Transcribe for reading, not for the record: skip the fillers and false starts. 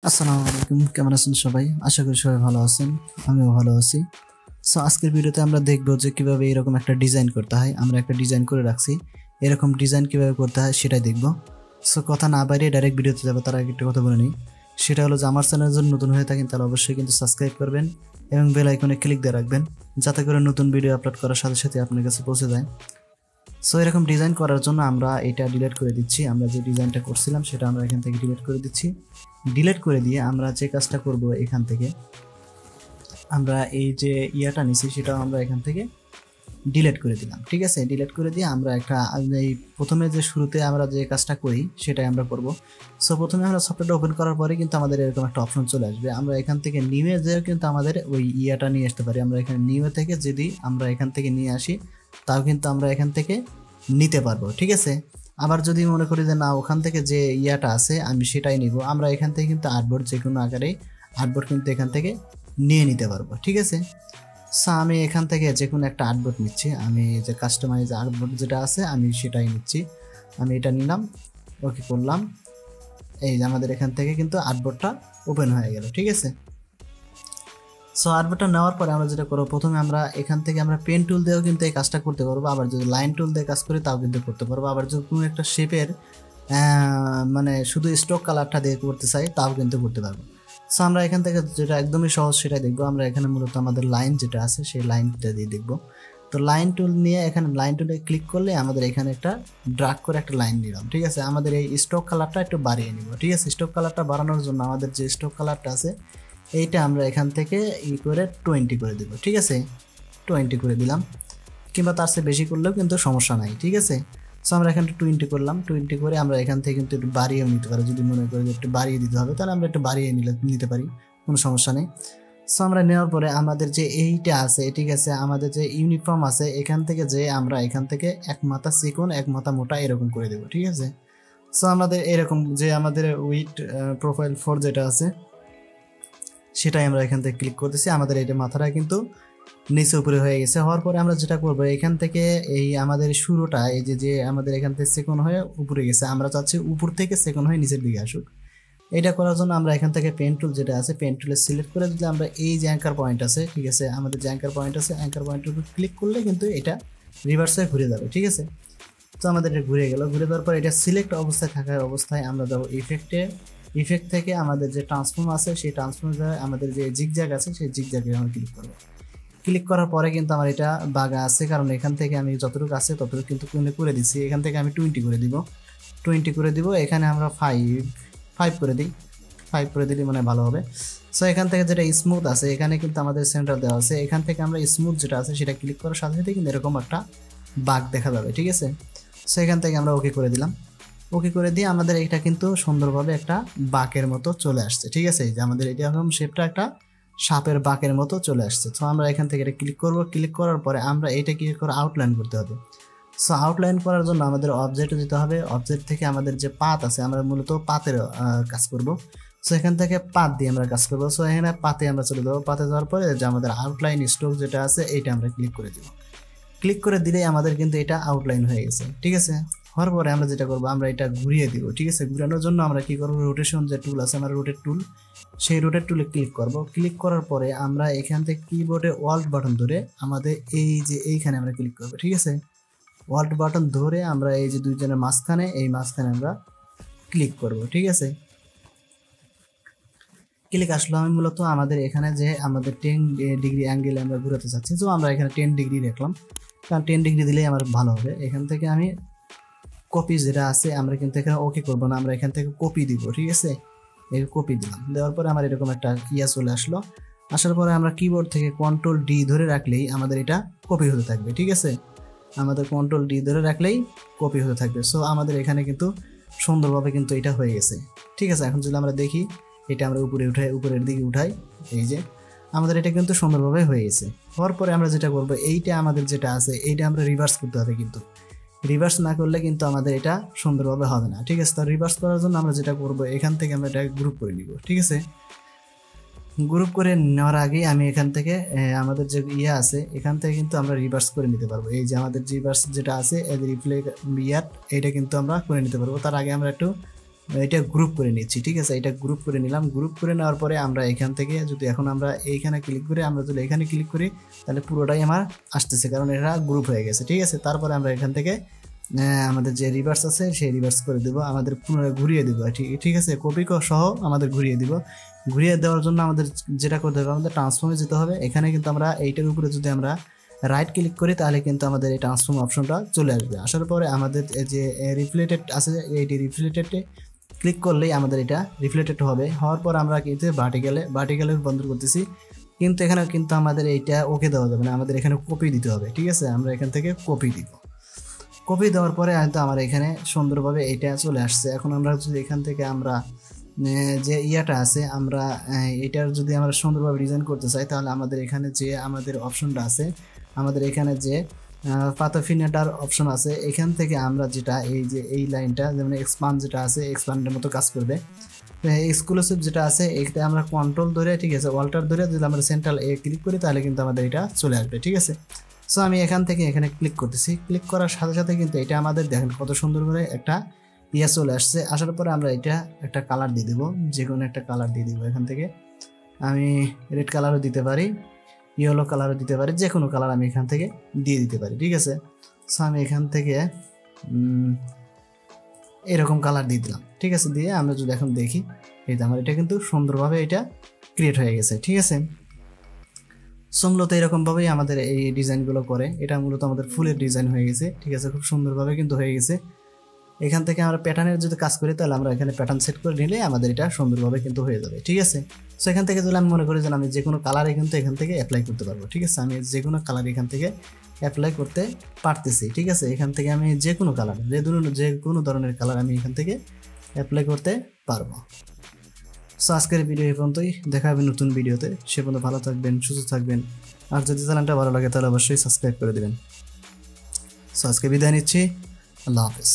আসসালামু আলাইকুম, কেমন আছেন সবাই? আশা করি সবাই ভালো আছেন, আমিও ভালো আছি। সো আজকের ভিডিওতে আমরা দেখব যে কিভাবে এরকম একটা ডিজাইন করতে হয়। আমরা একটা ডিজাইন করে রাখছি, এরকম ডিজাইন কিভাবে করতে হয় সেটাই দেখব। সো কথা না বাড়িয়ে ডাইরেক্ট ভিডিওতে যাবো, তার আগে একটা কথা বলে নিই। সেটা হলো যে আমার চ্যানেল যদি নতুন হয়ে থাকেন তাহলে অবশ্যই কিন্তু সাবস্ক্রাইব করবেন এবং বেল আইকনে ক্লিক দিয়ে রাখবেন, যাতে করে নতুন ভিডিও আপলোড করার সাথে সাথে আপনার কাছে পৌঁছে যায়। সো এরকম ডিজাইন করার জন্য আমরা এটা ডিলিট করে দিচ্ছি। আমরা যে ডিজাইনটা করছিলাম সেটা আমরা এখান থেকে ডিলিট করে দিচ্ছি। ডিলিট করে দিয়ে আমরা যে কাজটা করব, এখান থেকে আমরা এই যে ইয়াটা নিছি সেটা আমরা এখান থেকে ডিলিট করে দিলাম। ঠিক আছে, ডিলিট করে দিয়ে আমরা একটা এই প্রথমে যে শুরুতে আমরা যে কাজটা করি সেটাই আমরা করব। সো প্রথমে আমরা সফটওয়্যারটা ওপেন করার পরে কিন্তু আমাদের এরকম একটা অপশন চলে আসবে। আমরা এখান থেকে নিউয়ে যেও কিন্তু আমাদের ওই ইয়াটা নিয়ে আসতে পারি। আমরা এখানে নিউয়ে থেকে যদি আমরা এখান থেকে নিয়ে আসি তাও কিন্তু আমরা এখান থেকে নিতে পারবো। ঠিক আছে, আবার যদি মনে করি যে না, ওখান থেকে যে ইয়াটা আছে আমি সেটাই নিব, আমরা এখান থেকে কিন্তু আর্টবোর্ড যে কোনো আকারেই আর্টবোর্ড কিন্তু এখান থেকে নিয়ে নিতে পারবো। ঠিক আছে, সো আমি এখান থেকে যে কোনো একটা আর্টবোর্ড নিচ্ছি। আমি যে কাস্টমাইজ আর্টবোর্ড যেটা আছে আমি সেটাই নিচ্ছি। আমি এটা নিলাম, ওকে করলাম। এই যে আমাদের এখান থেকে কিন্তু আর্টবোর্ডটা ওপেন হয়ে গেল। ঠিক আছে, সো আর্টবোর্ডটা নেওয়ার পরে আমরা যেটা করবো, প্রথমে আমরা এখান থেকে আমরা পেন টুল দিয়েও কিন্তু এই কাজটা করতে পারবো। আবার যদি লাইন টুল দিয়ে কাজ করি তাও কিন্তু করতে পারবো। আবার যদি কোনো একটা শেপের মানে শুধু স্ট্রোক কালারটা দিয়ে করতে চাই তাও কিন্তু করতে পারবো। সো আমরা এখান থেকে যেটা একদমই সহজ সেটাই দেখবো। আমরা এখানে মূলত আমাদের লাইন যেটা আছে সেই লাইনটা দিয়ে দেখবো। তো লাইন টুল নিয়ে এখানে লাইন টুলে ক্লিক করলে আমাদের এখানে একটা ড্রাগ করে একটা লাইন নিলাম। ঠিক আছে, আমাদের এই স্ট্রোক কালারটা একটু বাড়িয়ে নিব। ঠিক আছে, স্ট্রোক কালারটা বাড়ানোর জন্য আমাদের যে স্ট্রোক কালারটা আছে এইটা আমরা এখান থেকে করে 20 করে দেবো। ঠিক আছে, 20 করে দিলাম, কিংবা তার চেয়ে বেশি করলেও কিন্তু সমস্যা নাই। ঠিক আছে, সো আমরা এখানে 20 করলাম। 20 করে আমরা এখান থেকে কিন্তু একটু বাড়িয়েও নিতে পারি। যদি মনে করি যে একটু বাড়িয়ে দিতে হবে তাহলে আমরা একটু বাড়িয়ে নিতে পারি, কোনো সমস্যা নেই। সো আমরা নেওয়ার পরে আমাদের যে এইটা আছে, ঠিক আছে, আমাদের যে ইউনিফর্ম আছে এখান থেকে যে আমরা এখান থেকে এক মাথা চিকন এক মাথা মোটা এরকম করে দেবো। ঠিক আছে, সো আমাদের এরকম যে আমাদের উইথ প্রোফাইল 4 যেটা আছে সেটাই আমরা এখান থেকে ক্লিক করতেছি। আমাদের এটা মাথাটা কিন্তু নিচে উপরে হয়ে গেছে। হওয়ার পরে আমরা যেটা করবো, এখান থেকে এই আমাদের শুরুটা এই যে আমাদের এখান থেকে সেকেন্ড হয়ে উপরে গেছে, আমরা চাচ্ছি উপর থেকে সেকেন্ড হয়ে নিচের দিকে আসুক। এটা করার জন্য আমরা এখান থেকে পেন টুল যেটা আছে পেন টুলে সিলেক্ট করে দিলে আমরা এই যে অ্যাঙ্কার পয়েন্ট আছে, ঠিক আছে, আমাদের যে অ্যাঙ্কার পয়েন্ট আছে অ্যাঙ্কার পয়েন্টের উপর ক্লিক করলে কিন্তু এটা রিভার্সে ঘুরে যাবে। ঠিক আছে, তো আমাদের এটা ঘুরে গেল। ঘুরে যাওয়ার পর এটা সিলেক্ট অবস্থায় থাকার অবস্থায় আমরা যাবো ইফেক্ট থেকে আমাদের যে ট্রান্সফর্ম আছে সেই ট্রান্সফর্ম আমাদের যে জিগজ্যাগ আছে সেই জিগজ্যাগে আমরা ক্লিক করবো। ক্লিক করার পরে কিন্তু আমার এটা বাগা আছে, কারণ এখান থেকে আমি যতটুকু আছে ততটুকু কিন্তু করে দিচ্ছি। এখান থেকে আমি 20 করে দিব, 20 করে দিব। এখানে আমরা 5 করে দিই, 5 করে দিলে মানে ভালো হবে। সো এখান থেকে যেটা স্মুথ আছে এখানে কিন্তু আমাদের সেন্টার দেওয়া আছে, এখান থেকে আমরা স্মুথ যেটা আছে সেটা ক্লিক করার সাথে সাথে কিন্তু এরকম একটা বাগ দেখা যাবে। ঠিক আছে, সো এখান থেকে আমরা ওকে করে দিলাম। ওকে করে দিয়ে আমাদের এটা কিন্তু সুন্দরভাবে একটা বাঁকের মতো চলে আসছে। ঠিক আছে, যে আমাদের এটা এখন শেপটা একটা সাপের বাঁকের মতো চলে আসছে। তো আমরা এখান থেকে এটা ক্লিক করব। ক্লিক করার পরে আমরা এটা কি করে আউটলাইন করতে হবে। সো আউটলাইন করার জন্য আমাদের অবজেক্টে যেতে হবে। অবজেক্ট থেকে আমাদের যে পাত আছে আমরা মূলত পাতের কাজ করব। সো এখান থেকে পাত দিয়ে আমরা কাজ করবো। সো এখানে পাতে আমরা চলে যাবো। পাতে যাওয়ার পরে যে আমাদের আউটলাইন স্ট্রোক যেটা আছে এইটা আমরা ক্লিক করে দিব। ক্লিক করে দিলেই আমাদের কিন্তু এটা আউটলাইন হয়ে গেছে। ঠিক আছে, হওয়ার পরে আমরা যেটা করবো, আমরা এটা ঘুরিয়ে দিব। ঠিক আছে, ঘুরানোর জন্য আমরা কি করবো, রোটেশন যে টুল আছে আমার রোটেট টুল, সেই রোটেট টুলে ক্লিক করব। ক্লিক করার পরে আমরা এখান থেকে কিবোর্ডে অল্ট বাটন ধরে আমাদের এই যে এইখানে আমরা ক্লিক করবো। ঠিক আছে, অল্ট বাটন ধরে আমরা এই যে দুইজনের মাঝখানে আমরা ক্লিক করব। ঠিক আছে, ক্লিক আসলো। আমি মূলত আমাদের এখানে যে আমাদের 10 ডিগ্রি অ্যাঙ্গেলে আমরা ঘুরাতে চাচ্ছি, তো আমরা এখানে 10 ডিগ্রি রাখলাম, কারণ 10 ডিগ্রি দিলেই আমার ভালো হবে। এখান থেকে আমি কপি যেটা আছে আমরা কিন্তু এখানে ওকে করবো না, আমরা এখান থেকে কপি দিব। ঠিক আছে, এই কপি দিলাম। দেওয়ার পরে আমার এরকম একটা ইয়া চলে আসলো। আসার পরে আমরা কিবোর্ড থেকে কন্ট্রোল-D ধরে রাখলেই আমাদের এটা কপি হতে থাকবে। ঠিক আছে, আমাদের কন্ট্রোল-D ধরে রাখলেই কপি হতে থাকবে। সো আমাদের এখানে কিন্তু সুন্দরভাবে কিন্তু এটা হয়ে গেছে। ঠিক আছে, এখন যদি আমরা দেখি এটা আমরা উপরের দিকে উঠাই, এই যে আমাদের এটা কিন্তু সুন্দরভাবে হয়ে গেছে। হওয়ার পরে আমরা যেটা করবো, এইটা আমাদের যেটা আছে এইটা আমরা রিভার্স করতে হবে, কিন্তু রিভার্স না করলে কিন্তু আমাদের এটা সুন্দরভাবে হবে না। ঠিক আছে, তো রিভার্স করার জন্য আমরা যেটা করবো, এখান থেকে আমরা এটা গ্রুপ করে নিব। ঠিক আছে, গ্রুপ করে নেওয়ার আগে আমি এখান থেকে আমাদের যে ইয়ে আছে এখান থেকে কিন্তু আমরা রিভার্স করে নিতে পারবো। এই যে আমাদের রিভার্স যেটা আছে রিপ্লে ইয়ার, এইটা কিন্তু আমরা করে নিতে পারবো। তার আগে আমরা একটু এটা গ্রুপ করে নিচ্ছি, ঠিক আছে। এটা গ্রুপ করে নিলাম। গ্রুপ করে নেওয়ার পরে আমরা এখান থেকে যদি এখন আমরা এইখানে ক্লিক করি, আমরা যদি এখানে ক্লিক করি তাহলে পুরোটাই আমার আসতেছে, কারণ এটা গ্রুপ হয়ে গেছে, ঠিক আছে। তারপরে আমরা এখান থেকে আমাদের যে রিভার্স আছে সেই রিভার্স করে দেবো, আমাদের পুনরায় ঘুরিয়ে দেবো, ঠিক আছে। কপি সহ আমাদের ঘুরিয়ে দিব। ঘুরিয়ে দেওয়ার জন্য আমাদের যেটা করতে হবে, আমাদের ট্রান্সফর্মে যেতে হবে। এখানে কিন্তু আমরা এইটার উপরে যদি আমরা রাইট ক্লিক করি তাহলে কিন্তু আমাদের এই ট্রান্সফর্ম অপশনটা চলে আসবে। আসার পরে আমাদের যে রিফ্লেক্টেড আছে এইটি রিফ্লেক্টেডে ক্লিক করলেই আমাদের এটা রিফ্লেক্টেড হবে। হওয়ার পর আমরা কিন্তু ভার্টিক্যালে রূপান্তর করতেছি, কিন্তু এখানে কিন্তু আমাদের এইটা ওকে দেওয়া যাবে না, আমাদের এখানে কপি দিতে হবে, ঠিক আছে। আমরা এখান থেকে কপি দিব। কপি দেওয়ার পরে হয়তো আমার এখানে সুন্দরভাবে এইটা চলে আসছে। এখন আমরা যদি এখান থেকে আমরা যে ইয়াটা আছে, আমরা এটার যদি আমরা সুন্দরভাবে ডিজাইন করতে চাই তাহলে আমাদের এখানে যে আমাদের অপশনটা আছে, আমাদের এখানে যে পাতাফিনাটার অপশন আছে, এখান থেকে আমরা যেটা এই যে এই লাইনটা যেমন এক্সপান্ড যেটা আছে এক্সপান্ডের মতো কাজ করবে। এক্সক্লুসিভ যেটা আছে এটা আমরা কন্ট্রোল ধরে, ঠিক আছে, অল্টার ধরে যদি আমরা সেন্ট্রাল এ ক্লিক করি তাহলে কিন্তু আমাদের এটা চলে আসবে, ঠিক আছে। সো আমি এখান থেকে এখানে ক্লিক করতেছি। ক্লিক করার সাথে সাথে কিন্তু এটা আমাদের দেখেন কত সুন্দর করে একটা ইয়ে চলে আসছে। আসার পরে আমরা এটা একটা কালার দিয়ে দেবো, যে কোনো একটা কালার দিয়ে দিব। এখান থেকে আমি রেড কালারও দিতে পারি, ইয়েলো কালারও দিতে পারি, যে কোনো কালার আমি এখান থেকে দিয়ে দিতে পারি, ঠিক আছে। সো আমি এখান থেকে এরকম কালার দিয়ে দিলাম, ঠিক আছে। দিয়ে আমরা যদি এখন দেখি এই যে আমার এটা কিন্তু সুন্দরভাবে এটা ক্রিয়েট হয়ে গেছে, ঠিক আছে। সো মূলত এরকমভাবেই আমাদের এই ডিজাইনগুলো করে। এটা মূলত আমাদের ফুলের ডিজাইন হয়ে গেছে, ঠিক আছে, খুব সুন্দরভাবে কিন্তু হয়ে গেছে। এখান থেকে আমরা প্যাটার্নের যদি কাজ করি তাহলে আমরা এখানে প্যাটার্ন সেট করে নিলে আমাদের এটা সুন্দরভাবে কিন্তু হয়ে যাবে, ঠিক আছে। সো এখান থেকে যদি আমি মনে করি যে আমি যে কোনো কালারে কিন্তু এখান থেকে অ্যাপ্লাই করতে পারবো, ঠিক আছে। আমি যে কোনো কালার এখান থেকে অ্যাপ্লাই করতে পারতেছি, ঠিক আছে। এখান থেকে আমি যে কোনো কালার যে কোনো ধরনের কালার আমি এখান থেকে অ্যাপ্লাই করতে পারবো। সো আজকের ভিডিও এই পর্যন্তই, দেখা হবে নতুন ভিডিওতে। সে পর্যন্ত ভালো থাকবেন, সুস্থ থাকবেন, আর যদি চ্যানেলটা ভালো লাগে তাহলে অবশ্যই সাবস্ক্রাইব করে দেবেন। সো আজকে বিদায় নিচ্ছি, আল্লাহ হাফেজ।